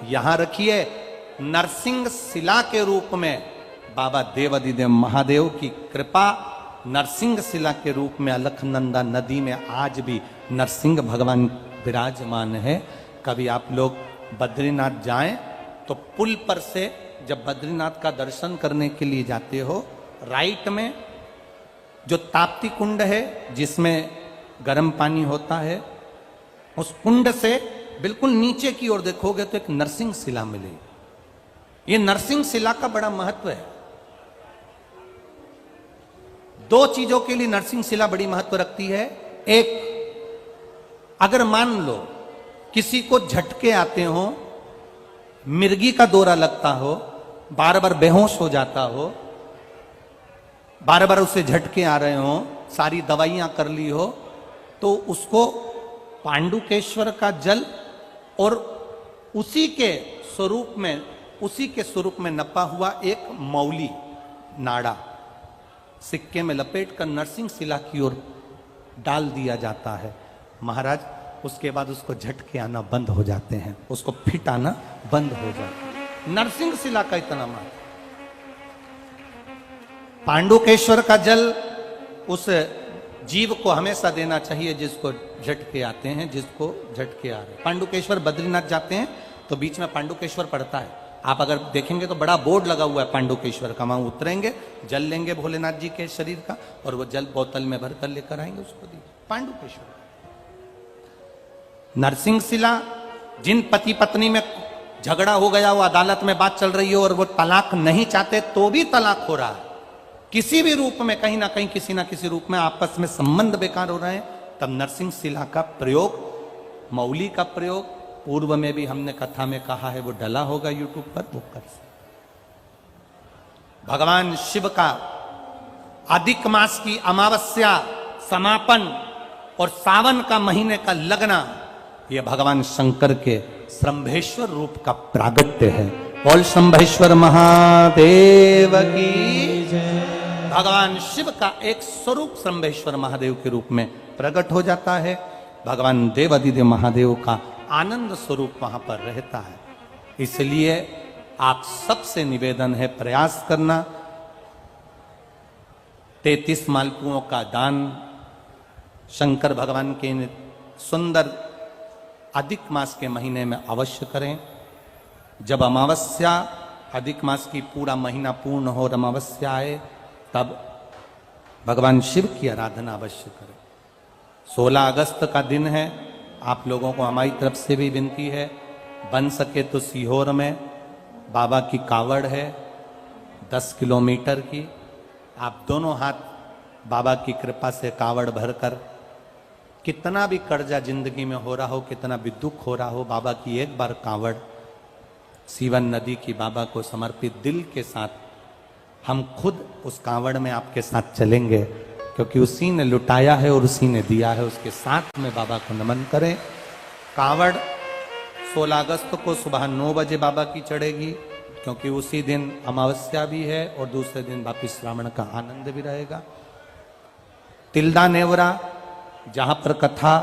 यहां रखिए। नरसिंह शिला के रूप में बाबा देवाधिदेव महादेव की कृपा नरसिंह शिला के रूप में अलकनंदा नदी में आज भी नरसिंह भगवान विराजमान है। कभी आप लोग बद्रीनाथ जाएं तो पुल पर से जब बद्रीनाथ का दर्शन करने के लिए जाते हो, राइट में जो ताप्ती कुंड है जिसमें गर्म पानी होता है, उस कुंड से बिल्कुल नीचे की ओर देखोगे तो एक नरसिंह शिला मिलेगी। ये नरसिंह शिला का बड़ा महत्व है। दो चीजों के लिए नरसिंह शिला बड़ी महत्व रखती है। एक, अगर मान लो किसी को झटके आते हो, मिर्गी का दौरा लगता हो, बार बार बेहोश हो जाता हो, बार बार उसे झटके आ रहे हो, सारी दवाइयां कर ली हो, तो उसको पांडुकेश्वर का जल और उसी के स्वरूप में नपा हुआ एक मौली नाड़ा सिक्के में लपेट कर नरसिंह शिला की ओर डाल दिया जाता है। महाराज, उसके बाद उसको झटके आना बंद हो जाते हैं, उसको फिट आना बंद हो जाता है। नरसिंह शिला का इतना महत्व। पांडुकेश्वर का जल उस जीव को हमेशा देना चाहिए जिसको झटके आते हैं, जिसको झटके आ रहे हैं। पांडुकेश्वर बद्रीनाथ जाते हैं तो बीच में पांडुकेश्वर पड़ता है। आप अगर देखेंगे तो बड़ा बोर्ड लगा हुआ है पांडुकेश्वर का। वहां उतरेंगे, जल लेंगे भोलेनाथ जी के शरीर का और वो जल बोतल में भरकर लेकर आएंगे, उसको दीजिए। पांडुकेश्वर। नरसिंह शिला, जिन पति पत्नी में झगड़ा हो गया हो, अदालत में बात चल रही हो और वो तलाक नहीं चाहते तो भी तलाक हो रहा है, किसी भी रूप में, कहीं ना कहीं किसी ना किसी रूप में आपस में संबंध बेकार हो रहे हैं, तब नरसिंह शिला का प्रयोग, मौली का प्रयोग, पूर्व में भी हमने कथा में कहा है, वो डला होगा यूट्यूब पर, वो कर सकते। भगवान शिव का अधिक मास की अमावस्या समापन और सावन का महीने का लगना, यह भगवान शंकर के श्रंभेश्वर रूप का प्रागट्य है। बोल शंभेश्वर महादेव की जय। भगवान शिव का एक स्वरूप श्रंभेश्वर महादेव के रूप में प्रकट हो जाता है। भगवान देवाधिदेव महादेव का आनंद स्वरूप वहां पर रहता है। इसलिए आप सबसे निवेदन है, प्रयास करना, 33 मालपुओं का दान शंकर भगवान के सुंदर अधिक मास के महीने में अवश्य करें। जब अमावस्या, अधिक मास की पूरा महीना पूर्ण हो और अमावस्या आए, तब भगवान शिव की आराधना अवश्य करें। 16 अगस्त का दिन है। आप लोगों को हमारी तरफ से भी विनती है, बन सके तो सीहोर में बाबा की कावड़ है 10 किलोमीटर की। आप दोनों हाथ बाबा की कृपा से कावड़ भरकर, कितना भी कर्जा जिंदगी में हो रहा हो, कितना भी दुख हो रहा हो, बाबा की एक बार कावड़ सीवन नदी की बाबा को समर्पित दिल के साथ हम खुद उस कावड़ में आपके साथ चलेंगे, क्योंकि उसी ने लुटाया है और उसी ने दिया है। उसके साथ में बाबा को नमन करें। कावड़ 16 अगस्त को सुबह 9 बजे बाबा की चढ़ेगी, क्योंकि उसी दिन अमावस्या भी है और दूसरे दिन वापिस श्रावण का आनंद भी रहेगा। तिल्दा नेवरा, जहां पर कथा